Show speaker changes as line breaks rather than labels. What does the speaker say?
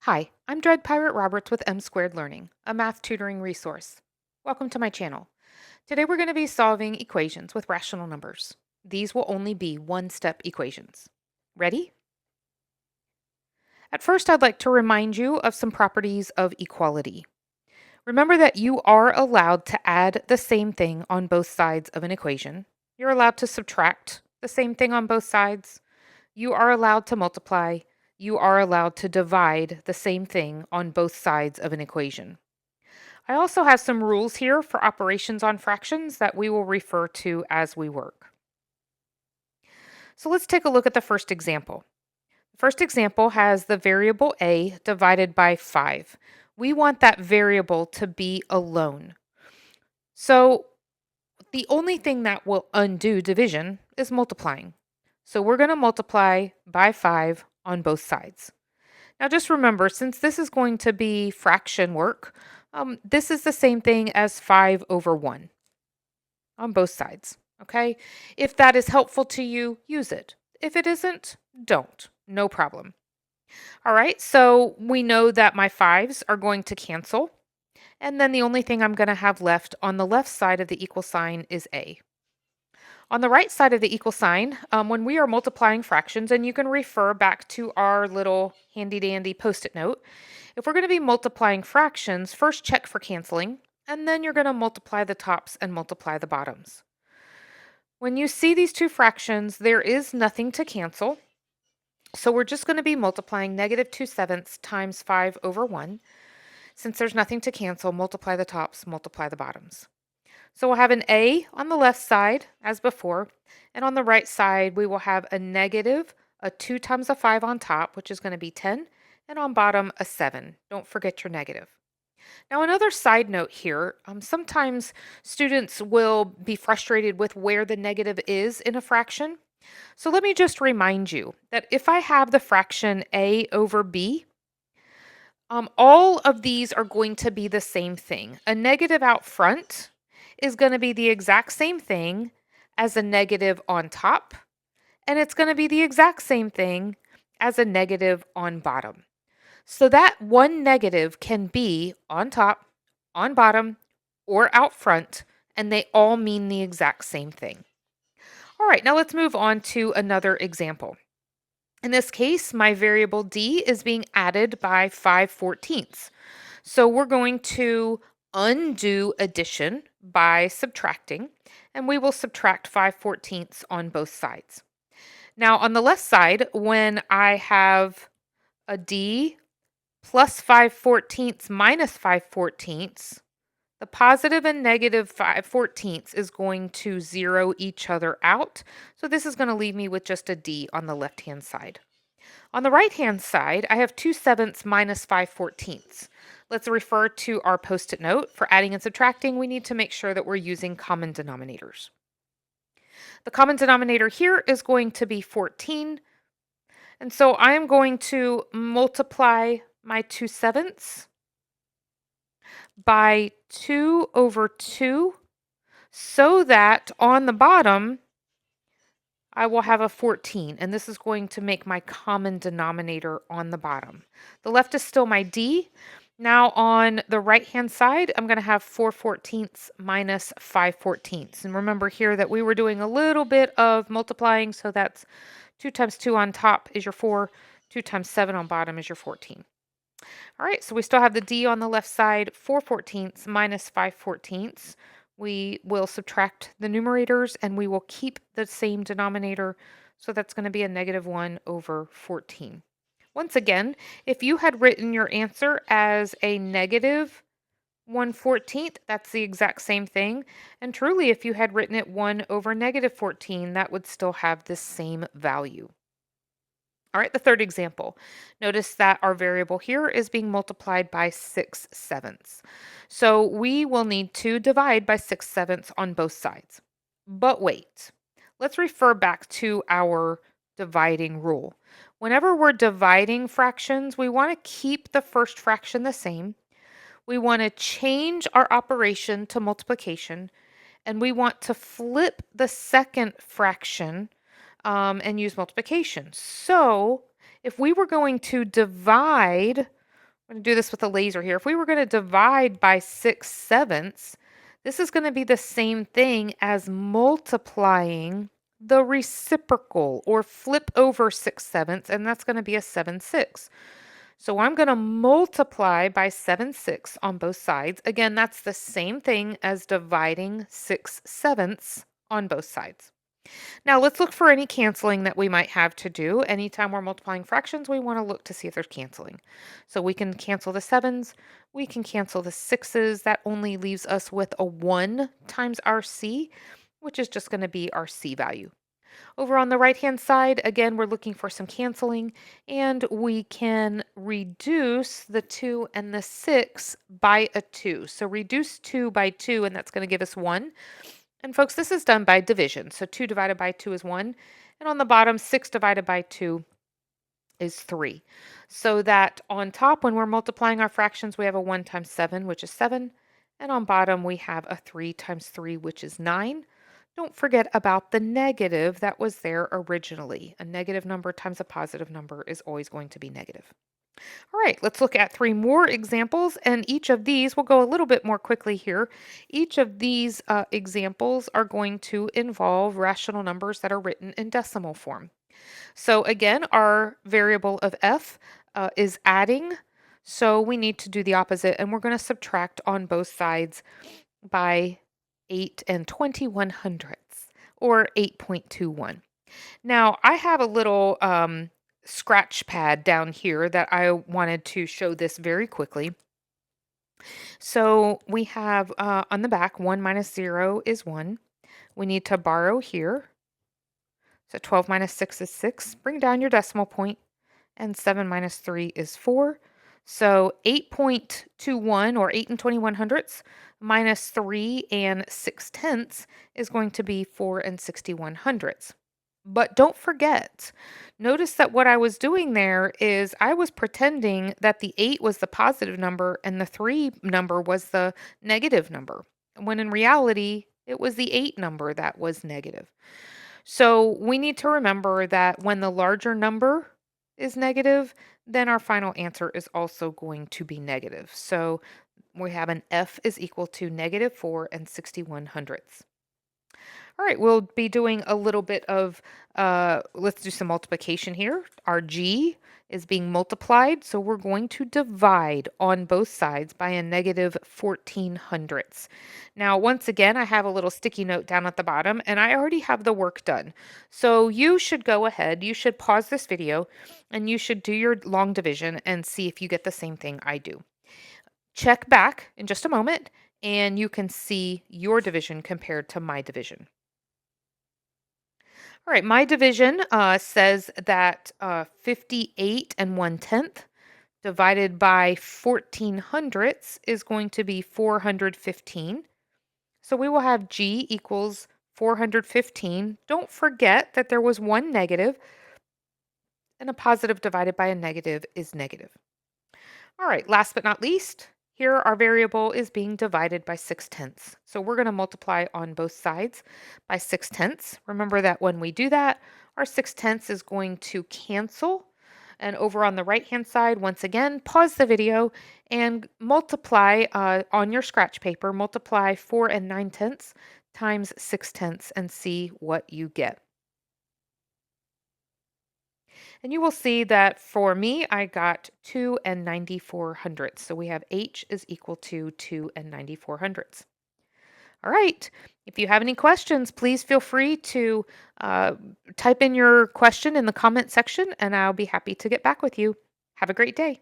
Hi, I'm Dread Pirate Roberts with M Squared Learning, a math tutoring resource. Welcome to my channel. Today we're going to be solving equations with rational numbers. These will only be one-step equations. Ready? At first, I'd like to remind you of some properties of equality. Remember that you are allowed to add the same thing on both sides of an equation. You're allowed to subtract the same thing on both sides. You are allowed to multiply. You are allowed to divide the same thing on both sides of an equation. I also have some rules here for operations on fractions that we will refer to as we work. So let's take a look at the first example. The first example has the variable a divided by 5. We want that variable to be alone. So the only thing that will undo division is multiplying. So we're going to multiply by 5 on both sides. Now just remember, since this is going to be fraction work, this is the same thing as 5 over 1 on both sides, okay? If that is helpful to you, use it. If it isn't, don't. No problem. All right, so we know that my 5s are going to cancel, and then the only thing I'm going to have left on the left side of the equal sign is a. On the right side of the equal sign, when we are multiplying fractions, and you can refer back to our little handy dandy post-it note, if we're going to be multiplying fractions, first check for canceling, and then you're going to multiply the tops and multiply the bottoms. When you see these two fractions, there is nothing to cancel. So we're just going to be multiplying -2/7 times 5 over 1. Since there's nothing to cancel, multiply the tops, multiply the bottoms. So we'll have an a on the left side as before, and on the right side we will have a negative, a 2 times a 5 on top, which is going to be 10, and on bottom a 7. Don't forget your negative. Now, another side note here, sometimes students will be frustrated with where the negative is in a fraction. So let me just remind you that if I have the fraction a over b, all of these are going to be the same thing. A negative out front is going to be the exact same thing as a negative on top, and it's going to be the exact same thing as a negative on bottom. So that one negative can be on top, on bottom, or out front, and they all mean the exact same thing. All right, now let's move on to another example. In this case, my variable d is being added by 5/14. So we're going to undo addition by subtracting, and we will subtract 5/14 on both sides. Now on the left side, when I have a d plus 5/14 minus 5/14, the positive and negative 5/14 is going to zero each other out. So this is going to leave me with just a d on the left-hand side. On the right-hand side, I have 2/7 minus 5/14. Let's refer to our post-it note. For adding and subtracting, we need to make sure that we're using common denominators. The common denominator here is going to be 14. And so I am going to multiply my 2/7 by 2 over 2 so that on the bottom I will have a 14, and this is going to make my common denominator on the bottom. The left is still my d. Now on the right-hand side, I'm going to have 4/14 minus 5/14. And remember here that we were doing a little bit of multiplying, so that's 2 times 2 on top is your 4, 2 times 7 on bottom is your 14. All right, so we still have the d on the left side, 4/14 minus 5/14. We will subtract the numerators and we will keep the same denominator. So that's going to be a -1 over 14. Once again, if you had written your answer as a -1/14, that's the exact same thing. And truly, if you had written it 1 over -14, that would still have the same value. All right, the third example. Notice that our variable here is being multiplied by 6/7. So we will need to divide by 6/7 on both sides. But wait, let's refer back to our dividing rule. Whenever we're dividing fractions, we want to keep the first fraction the same. We want to change our operation to multiplication, and we want to flip the second fraction and use multiplication. So if we were going to divide I'm going to do this with a laser here. If we were going to divide by 6/7, this is going to be the same thing as multiplying the reciprocal or flip over 6/7, and that's going to be a 7/6. So I'm going to multiply by 7/6 on both sides. Again, that's the same thing as dividing 6/7 on both sides. Now let's look for any canceling that we might have to do. Anytime we're multiplying fractions, we want to look to see if there's canceling. So we can cancel the sevens, we can cancel the sixes. That only leaves us with a 1 times our c, which is just going to be our c value. Over on the right-hand side, again, we're looking for some canceling, and we can reduce the 2 and the 6 by a 2. So reduce 2 by 2, and that's going to give us 1. And folks, this is done by division. So 2 divided by 2 is 1. And on the bottom, 6 divided by 2 is 3. So that on top, when we're multiplying our fractions, we have a 1 times 7, which is 7. And on bottom, we have a 3 times 3, which is 9. Don't forget about the negative that was there originally. A negative number times a positive number is always going to be negative. All right, let's look at 3 more examples, and each of these will go a little bit more quickly here. Each of these examples are going to involve rational numbers that are written in decimal form. So again, our variable of f is adding, so we need to do the opposite, and we're going to subtract on both sides by 8 and 21 hundredths, or 8.21. Now, I have a little scratch pad down here that I wanted to show this very quickly. So we have on the back, 1 minus 0 is 1. We need to borrow here. So 12 minus 6 is 6. Bring down your decimal point, and 7 minus 3 is 4. So 8.21, or 8 and 21 hundredths, minus 3 and 6 tenths is going to be 4 and 61 hundredths. But don't forget, notice that what I was doing there is I was pretending that the 8 was the positive number and the 3 number was the negative number, when in reality, it was the 8 number that was negative. So we need to remember that when the larger number is negative, then our final answer is also going to be negative. So we have an f is equal to negative 4 and 61 hundredths. All right, we'll be doing a little bit of, let's do some multiplication here. Our g is being multiplied, so we're going to divide on both sides by a negative 14 hundredths. Now, once again, I have a little sticky note down at the bottom, and I already have the work done. So you should go ahead, you should pause this video, and you should do your long division and see if you get the same thing I do. Check back in just a moment, and you can see your division compared to my division. All right, my division says that 58 and 1/10 divided by 14 hundredths is going to be 415. So we will have G equals 415. Don't forget that there was one negative, and a positive divided by a negative is negative. All right, last but not least, here our variable is being divided by 6 tenths. So we're going to multiply on both sides by 6 tenths. Remember that when we do that, our 6 tenths is going to cancel. And over on the right-hand side, once again, pause the video and multiply on your scratch paper, multiply 4 and 9 tenths times 6 tenths and see what you get. And you will see that for me, I got 2 and 94 hundredths. So we have H is equal to 2 and 94 hundredths. All right. If you have any questions, please feel free to type in your question in the comment section, and I'll be happy to get back with you. Have a great day.